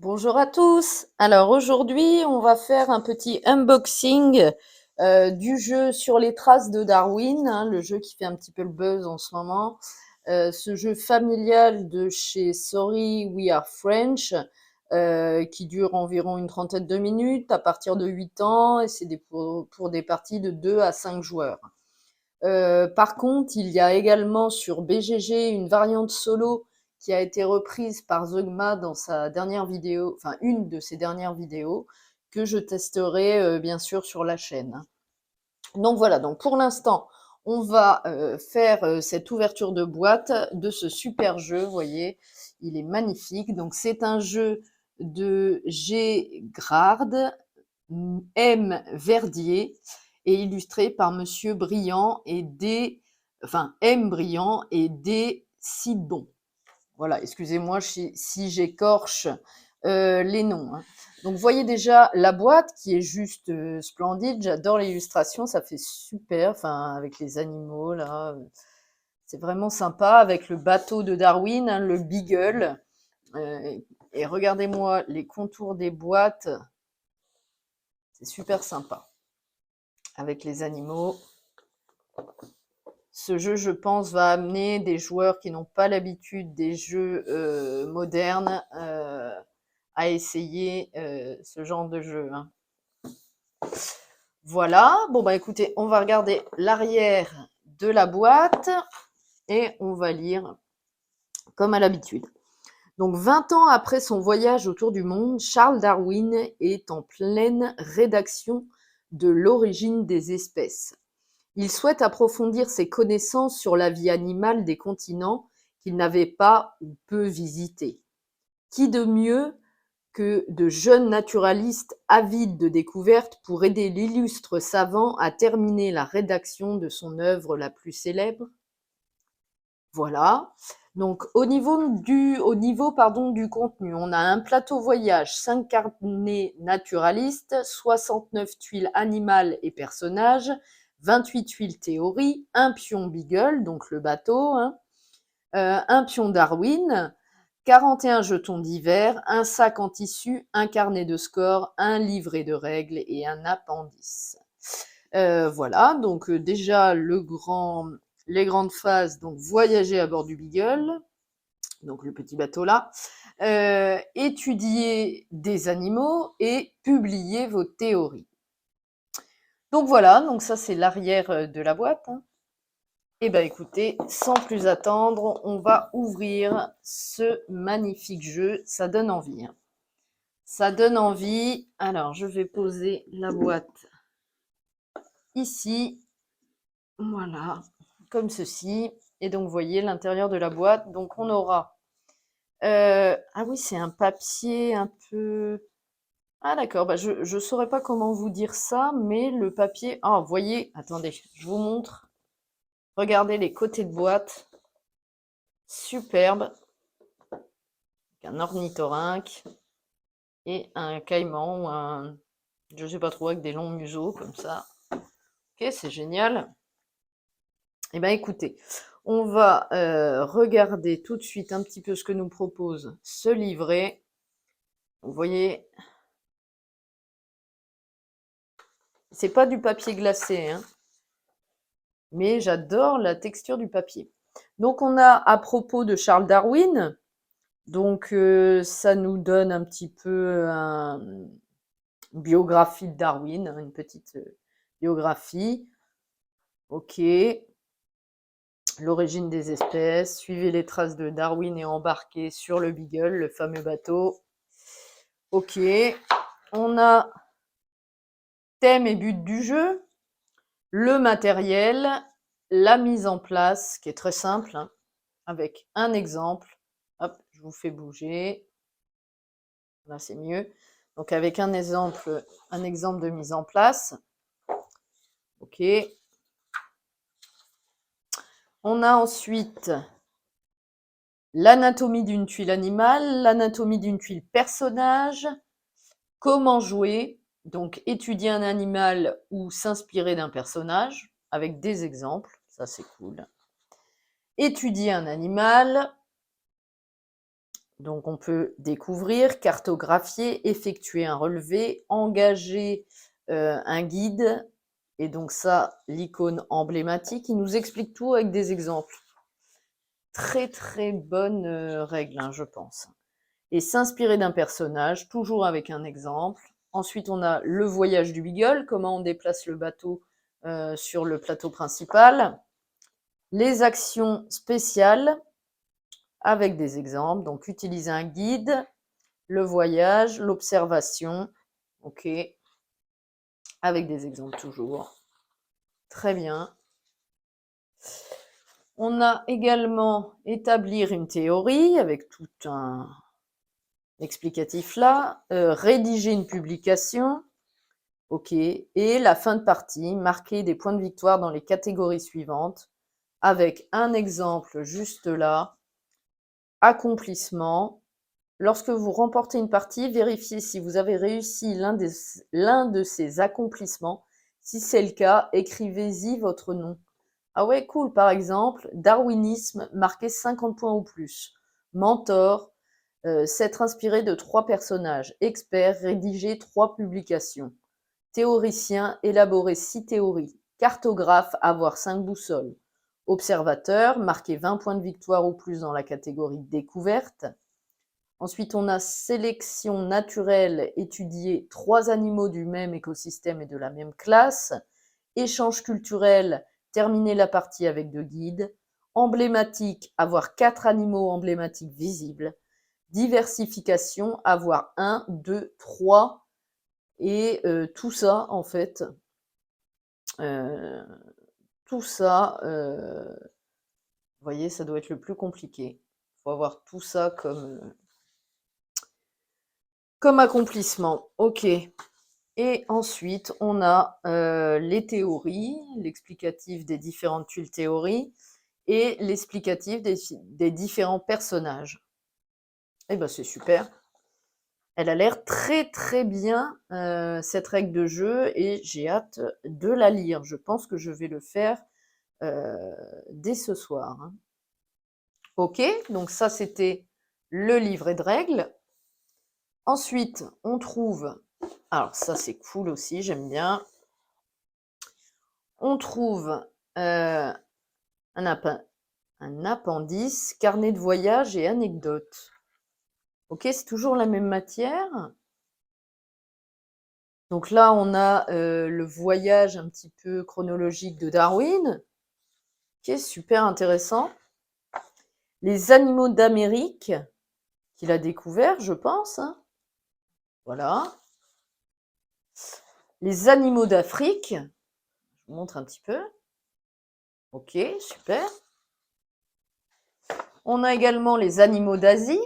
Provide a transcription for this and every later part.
Bonjour à tous. Alors aujourd'hui, on va faire un petit unboxing du jeu Sur les traces de Darwin, hein, le jeu qui fait un petit peu le buzz en ce moment. Ce jeu familial de chez Sorry We Are French, qui dure environ une trentaine de minutes à partir de 8 ans, et c'est pour des parties de 2 à 5 joueurs. Par contre, il y a également sur BGG une variante solo qui a été reprise par Zeugma dans sa dernière vidéo, enfin une de ses dernières vidéos, que je testerai bien sûr sur la chaîne. Donc voilà, donc pour l'instant, on va faire cette ouverture de boîte de ce super jeu, vous voyez, il est magnifique. Donc c'est un jeu de G. Grard, M. Verdier, et illustré par Monsieur Briand et D. Enfin M. Briand et D. Sibon. Voilà, excusez-moi si j'écorche les noms, hein. Donc, vous voyez déjà la boîte qui est juste splendide. J'adore l'illustration, ça fait super. Enfin, avec les animaux là, c'est vraiment sympa. Avec le bateau de Darwin, hein, le Beagle. Et regardez-moi les contours des boîtes, c'est super sympa. Avec les animaux. Ce jeu, je pense, va amener des joueurs qui n'ont pas l'habitude des jeux modernes à essayer ce genre de jeu, hein. Voilà, bon bah écoutez, on va regarder l'arrière de la boîte et on va lire comme à l'habitude. Donc 20 ans après son voyage autour du monde, Charles Darwin est en pleine rédaction de L'origine des espèces. Il souhaite approfondir ses connaissances sur la vie animale des continents qu'il n'avait pas ou peu visités. Qui de mieux que de jeunes naturalistes avides de découvertes pour aider l'illustre savant à terminer la rédaction de son œuvre la plus célèbre? Voilà. Donc au niveau du contenu, on a un plateau voyage, 5 carnets naturalistes, 69 tuiles animales et personnages, 28 tuiles théorie, un pion Beagle, donc le bateau, hein, un pion Darwin, 41 jetons divers, un sac en tissu, un carnet de score, un livret de règles et un appendice. Voilà, donc déjà les grandes phases, donc voyager à bord du Beagle, donc le petit bateau là, étudier des animaux et publier vos théories. Donc voilà, donc ça c'est l'arrière de la boîte, hein. Eh bien écoutez, sans plus attendre, on va ouvrir ce magnifique jeu. Ça donne envie, hein. Ça donne envie. Alors, je vais poser la boîte ici. Voilà, comme ceci. Et donc, vous voyez l'intérieur de la boîte. Donc, on aura... ah oui, c'est un papier un peu... Ah d'accord, bah, je ne saurais pas comment vous dire ça, mais le papier... Ah, vous voyez, attendez, je vous montre. Regardez les côtés de boîte. Superbe. Un ornithorynque et un caïman ou un, je sais pas trop, avec des longs museaux comme ça. Ok, c'est génial. Eh bien écoutez, on va regarder tout de suite un petit peu ce que nous propose ce livret. Vous voyez, c'est pas du papier glacé, hein, mais j'adore la texture du papier. Donc on a à propos de Charles Darwin, donc ça nous donne un petit peu une biographie de Darwin, hein, une petite biographie. Ok, l'origine des espèces, suivez les traces de Darwin et embarquez sur le Beagle, le fameux bateau. Ok, on a thème et but du jeu, le matériel, la mise en place, qui est très simple, hein, avec un exemple. Hop, je vous fais bouger. Là, c'est mieux. Donc, avec un exemple de mise en place. Ok. On a ensuite l'anatomie d'une tuile animale, l'anatomie d'une tuile personnage, comment jouer, donc étudier un animal ou s'inspirer d'un personnage, avec des exemples, ça c'est cool. Étudier un animal, Donc on peut découvrir, cartographier, effectuer un relevé, engager un guide. Et donc ça, l'icône emblématique, il nous explique tout avec des exemples. Très très bonne règle, hein, je pense. Et s'inspirer d'un personnage, toujours avec un exemple. Ensuite, on a le voyage du Beagle, comment on déplace le bateau sur le plateau principal. Les actions spéciales, avec des exemples. Donc, utiliser un guide, le voyage, l'observation. OK. Avec des exemples toujours. Très bien. On a également établir une théorie avec tout un explicatif là. Rédiger une publication. OK. Et la fin de partie, marquer des points de victoire dans les catégories suivantes avec un exemple juste là. Accomplissement. Lorsque vous remportez une partie, vérifiez si vous avez réussi l'un de ces accomplissements. Si c'est le cas, écrivez-y votre nom. Ah ouais, cool. Par exemple, darwinisme, marquer 50 points ou plus. Mentor, s'être inspiré de 3 personnages. Expert, rédiger 3 publications. Théoricien, élaborer 6 théories. Cartographe, avoir 5 boussoles. Observateur, marquer 20 points de victoire ou plus dans la catégorie découverte. Ensuite, on a sélection naturelle, étudier 3 animaux du même écosystème et de la même classe. Échange culturel, terminer la partie avec 2 guides. Emblématique, avoir 4 animaux emblématiques visibles. Diversification, avoir 1, 2, 3. Et tout ça, en fait, tout ça, vous voyez, ça doit être le plus compliqué. Il faut avoir tout ça comme accomplissement. OK. Et ensuite, on a les théories, l'explicatif des différentes tuiles théories et l'explicatif des différents personnages. Eh ben, c'est super. Elle a l'air très très bien, cette règle de jeu, et j'ai hâte de la lire. Je pense que je vais le faire dès ce soir. Hein. OK, donc ça c'était le livret de règles. Ensuite, on trouve, alors ça c'est cool aussi, j'aime bien. On trouve un appendice, carnet de voyage et anecdotes. OK, c'est toujours la même matière. Donc là, on a le voyage un petit peu chronologique de Darwin, qui est super intéressant. Les animaux d'Amérique, qu'il a découvert, je pense. Hein. Voilà. Les animaux d'Afrique, je vous montre un petit peu. OK, super. On a également les animaux d'Asie.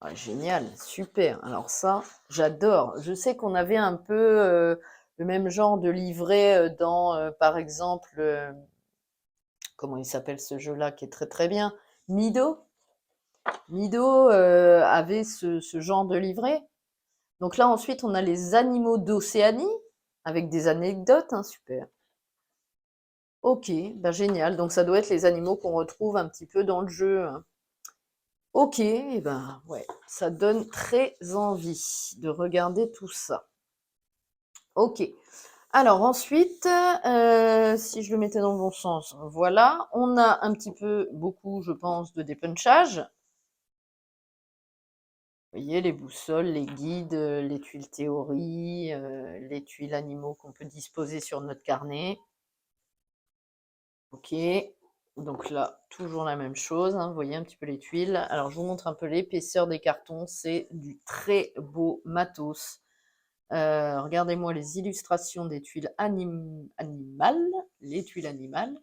Ah, génial, super. Alors ça, j'adore. Je sais qu'on avait un peu le même genre de livret dans, par exemple, comment il s'appelle ce jeu-là qui est très très bien? Nido. Nido avait ce genre de livret. Donc là, ensuite, on a les animaux d'Océanie avec des anecdotes, hein, super. Ok, bah génial. Donc ça doit être les animaux qu'on retrouve un petit peu dans le jeu. Hein. Ok, et ben ouais, ça donne très envie de regarder tout ça. Ok. Alors ensuite, si je le mettais dans le bon sens, voilà, on a un petit peu, beaucoup, je pense, de dépunchage. Vous voyez, les boussoles, les guides, les tuiles théorie, les tuiles animaux qu'on peut disposer sur notre carnet. Ok, donc là, toujours la même chose, hein, vous voyez un petit peu les tuiles. Alors, je vous montre un peu l'épaisseur des cartons, c'est du très beau matos. Regardez-moi les illustrations des tuiles animales, les tuiles animales.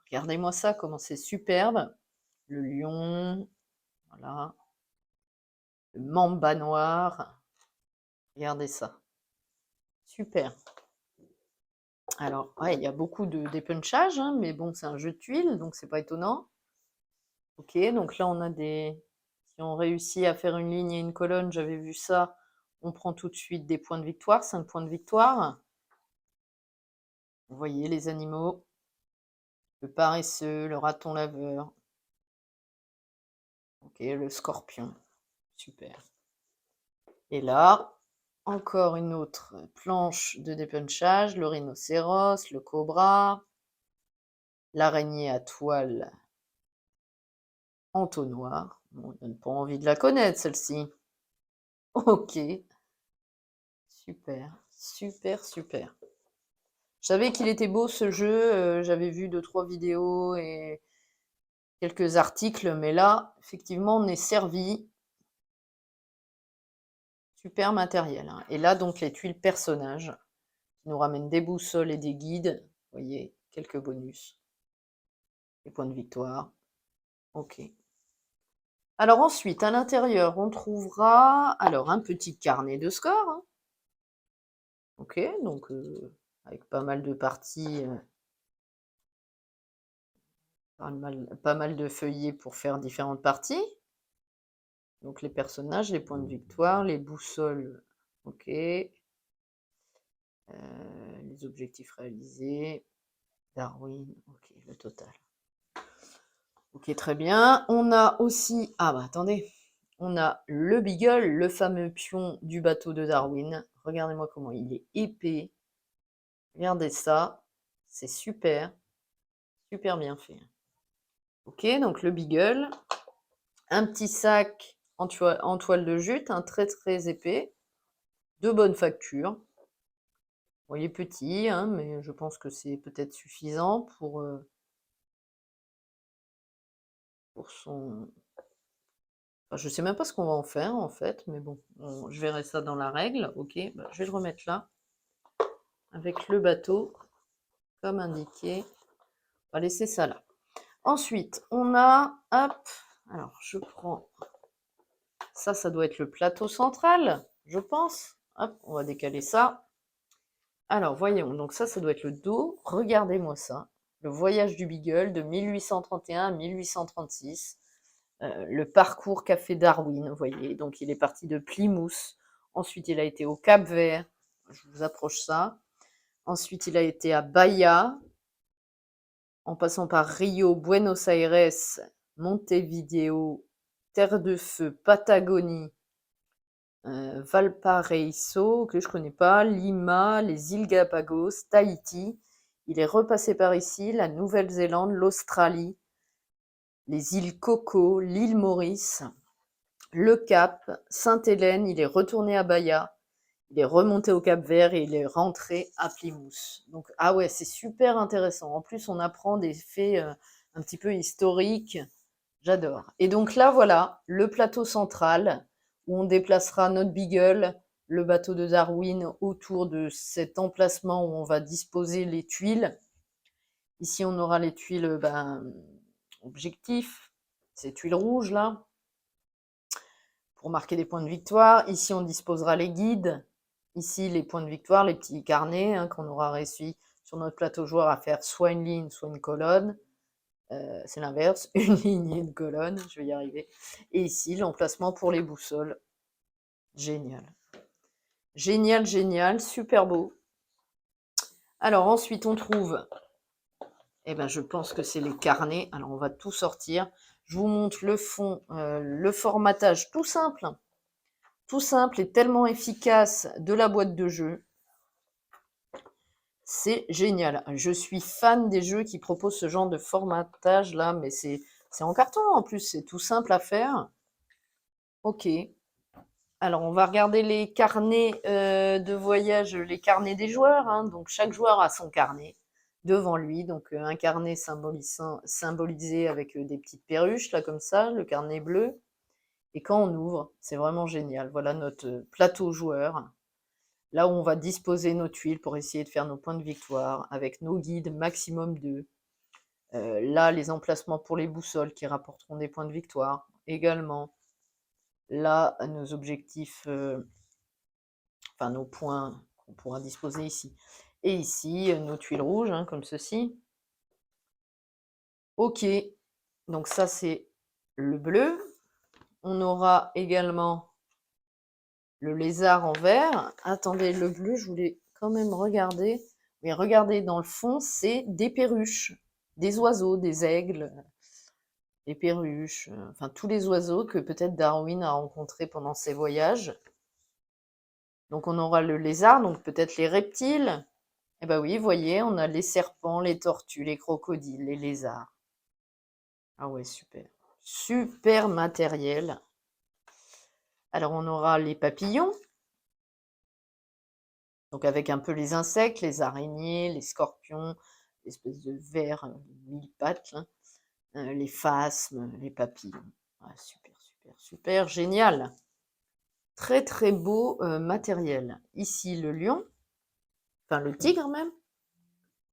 Regardez-moi ça, comment c'est superbe. Le lion, voilà. Le mamba noir. Regardez ça. Super. Alors, ouais, il y a beaucoup de dépunchage, hein, mais bon, c'est un jeu de tuiles, donc c'est pas étonnant. Ok, donc là, on a des... Si on réussit à faire une ligne et une colonne, j'avais vu ça, on prend tout de suite des points de victoire, 5 points de victoire. Vous voyez les animaux, le paresseux, le raton laveur. Ok, le scorpion. Super. Et là, encore une autre planche de dépunchage, le rhinocéros, le cobra, l'araignée à toile entonnoir. Bon, on donne pas envie de la connaître, celle-ci. Ok, super, super, super. Je savais qu'il était beau ce jeu, j'avais vu 2-3 vidéos et quelques articles, mais là, effectivement, on est servi. Super matériel, hein. Et là, donc, les tuiles personnages qui nous ramènent des boussoles et des guides. Vous voyez, quelques bonus. Les points de victoire. Ok. Alors ensuite, à l'intérieur, on trouvera alors un petit carnet de score, hein. Ok, donc avec pas mal de parties, pas mal de feuillets pour faire différentes parties. Donc les personnages, les points de victoire, les boussoles, ok. Les objectifs réalisés, Darwin, ok, le total. Ok, très bien. On a aussi, ah bah attendez, on a le Beagle, le fameux pion du bateau de Darwin. Regardez-moi comment il est épais. Regardez ça, c'est super, super bien fait. Ok, donc le Beagle, un petit sac en toile de jute, un très très épais, de bonne facture. Bon, il est petit, hein, mais je pense que c'est peut-être suffisant pour son... Enfin, je sais même pas ce qu'on va en faire en fait, mais bon, je verrai ça dans la règle. Ok, bah, je vais le remettre là, avec le bateau, comme indiqué. On va laisser ça là. Ensuite, on a, hop, alors je prends, ça doit être le plateau central, je pense. Hop, on va décaler ça. Alors, voyons, donc ça doit être le dos. Regardez-moi ça. Le voyage du Beagle de 1831 à 1836. Le parcours qu'a fait Darwin, vous voyez. Donc, il est parti de Plymouth. Ensuite, il a été au Cap-Vert. Je vous approche ça. Ensuite, il a été à Bahia, en passant par Rio, Buenos Aires, Montevideo, Terre de Feu, Patagonie, Valparaiso, que je connais pas, Lima, les îles Galapagos, Tahiti. Il est repassé par ici, la Nouvelle-Zélande, l'Australie, les îles Coco, l'île Maurice, le Cap, Sainte-Hélène. Il est retourné à Bahia, il est remonté au Cap-Vert et il est rentré à Plymouth. Donc, ah ouais, c'est super intéressant. En plus, on apprend des faits un petit peu historiques. J'adore. Et donc là, voilà, le plateau central où on déplacera notre Beagle, le bateau de Darwin, autour de cet emplacement où on va disposer les tuiles. Ici, on aura les tuiles objectifs, ces tuiles rouges là, pour marquer des points de victoire. Ici, on disposera les guides. Ici, les points de victoire, les petits carnets qu'on aura réussi sur notre plateau joueur à faire soit une ligne, soit une colonne. C'est l'inverse, une ligne et une colonne, je vais y arriver. Et ici, l'emplacement pour les boussoles. Génial. Génial, génial, super beau. Alors ensuite, on trouve, je pense que c'est les carnets. Alors on va tout sortir. Je vous montre le fond, le formatage tout simple et tellement efficace de la boîte de jeu. C'est génial. Je suis fan des jeux qui proposent ce genre de formatage là, mais c'est en carton en plus, c'est tout simple à faire. Ok. Alors, on va regarder les carnets de voyage, les carnets des joueurs, hein. Donc, chaque joueur a son carnet devant lui. Donc, un carnet symbolisé avec des petites perruches, là, comme ça, le carnet bleu. Et quand on ouvre, c'est vraiment génial. Voilà notre plateau joueur, là où on va disposer nos tuiles pour essayer de faire nos points de victoire, avec nos guides maximum 2. Là, les emplacements pour les boussoles qui rapporteront des points de victoire également. Là, nos objectifs, enfin nos points qu'on pourra disposer ici. Et ici, nos tuiles rouges, comme ceci. Ok, donc ça c'est le bleu. On aura également le lézard en vert. Attendez, le bleu, je voulais quand même regarder. Mais regardez, dans le fond, c'est des perruches, des oiseaux, des aigles. les perruches, enfin tous les oiseaux que peut-être Darwin a rencontrés pendant ses voyages. Donc on aura le lézard, donc peut-être les reptiles. Eh ben oui, vous voyez, on a les serpents, les tortues, les crocodiles, les lézards. Ah ouais, super. Super matériel. Alors on aura les papillons, donc avec un peu les insectes, les araignées, les scorpions, l'espèce de vers mille pattes, là, les phasmes, les papillons. Ah, super, super, super, génial. Très très beau matériel. Ici le lion, enfin le tigre même.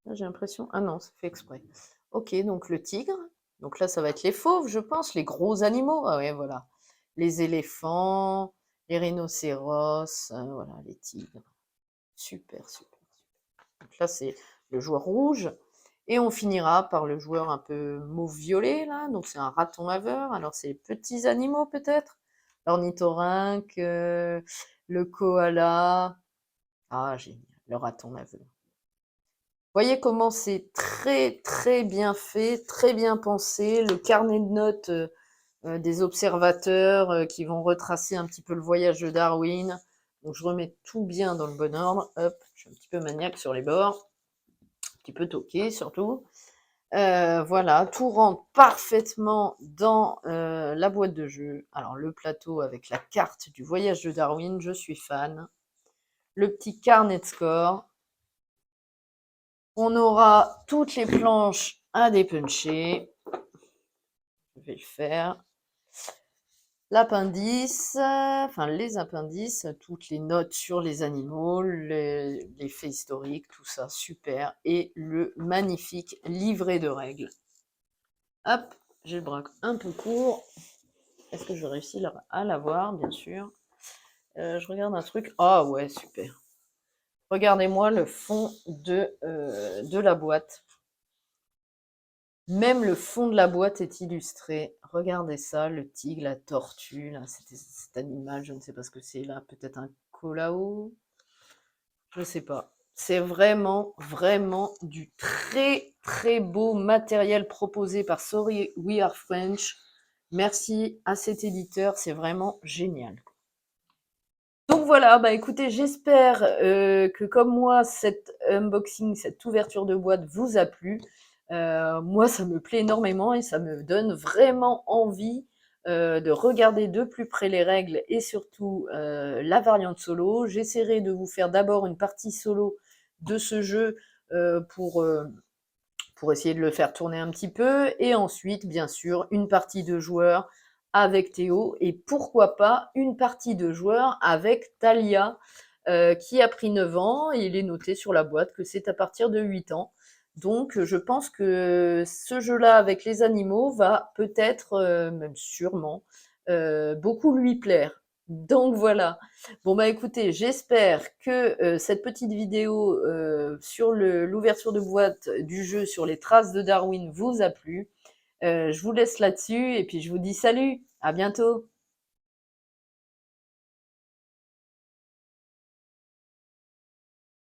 Là j'ai l'impression, ah non, c'est fait exprès. Ok, donc le tigre. Donc là ça va être les fauves, je pense, les gros animaux. Ah ouais, voilà. Les éléphants, les rhinocéros, voilà, les tigres. Super, super, super. Donc là c'est le joueur rouge. Et on finira par le joueur un peu mauve-violet, là. Donc c'est un raton laveur. Alors c'est les petits animaux peut-être. L'ornithorynque, le koala. Ah, génial, le raton laveur. Voyez comment c'est très très bien fait, très bien pensé. Le carnet de notes des observateurs qui vont retracer un petit peu le voyage de Darwin. Donc je remets tout bien dans le bon ordre. Hop, je suis un petit peu maniaque sur les bords. Un petit peu toqué surtout. Voilà, tout rentre parfaitement dans la boîte de jeu. Alors le plateau avec la carte du voyage de Darwin, je suis fan. Le petit carnet de score. On aura toutes les planches à dépuncher. Je vais le faire. L'appendice, enfin les appendices, toutes les notes sur les animaux, les faits historiques, tout ça, super. Et le magnifique livret de règles. Hop, j'ai le bras un peu court. Est-ce que je réussis à l'avoir, bien sûr. Je regarde un truc. Ah ouais, super. Regardez-moi le fond de la boîte. Même le fond de la boîte est illustré. Regardez ça, le tigre, la tortue, là, cet animal, je ne sais pas ce que c'est là, peut-être un colao, je sais pas. C'est vraiment, vraiment du très, très beau matériel proposé par Sorry We Are French. Merci à cet éditeur, c'est vraiment génial. Donc voilà, bah écoutez, j'espère que comme moi, cet unboxing, cette ouverture de boîte vous a plu. Moi, ça me plaît énormément et ça me donne vraiment envie de regarder de plus près les règles et surtout la variante solo. J'essaierai de vous faire d'abord une partie solo de ce jeu pour essayer de le faire tourner un petit peu, et ensuite, bien sûr, une partie de joueurs avec Théo, et pourquoi pas une partie de joueurs avec Talia, qui a pris 9 ans, et il est noté sur la boîte que c'est à partir de 8 ans. Donc, je pense que ce jeu-là avec les animaux va peut-être, même sûrement, beaucoup lui plaire. Donc voilà. Bon bah écoutez, j'espère que cette petite vidéo sur l'ouverture de boîte du jeu sur les traces de Darwin vous a plu. Je vous laisse là-dessus et puis je vous dis salut, à bientôt.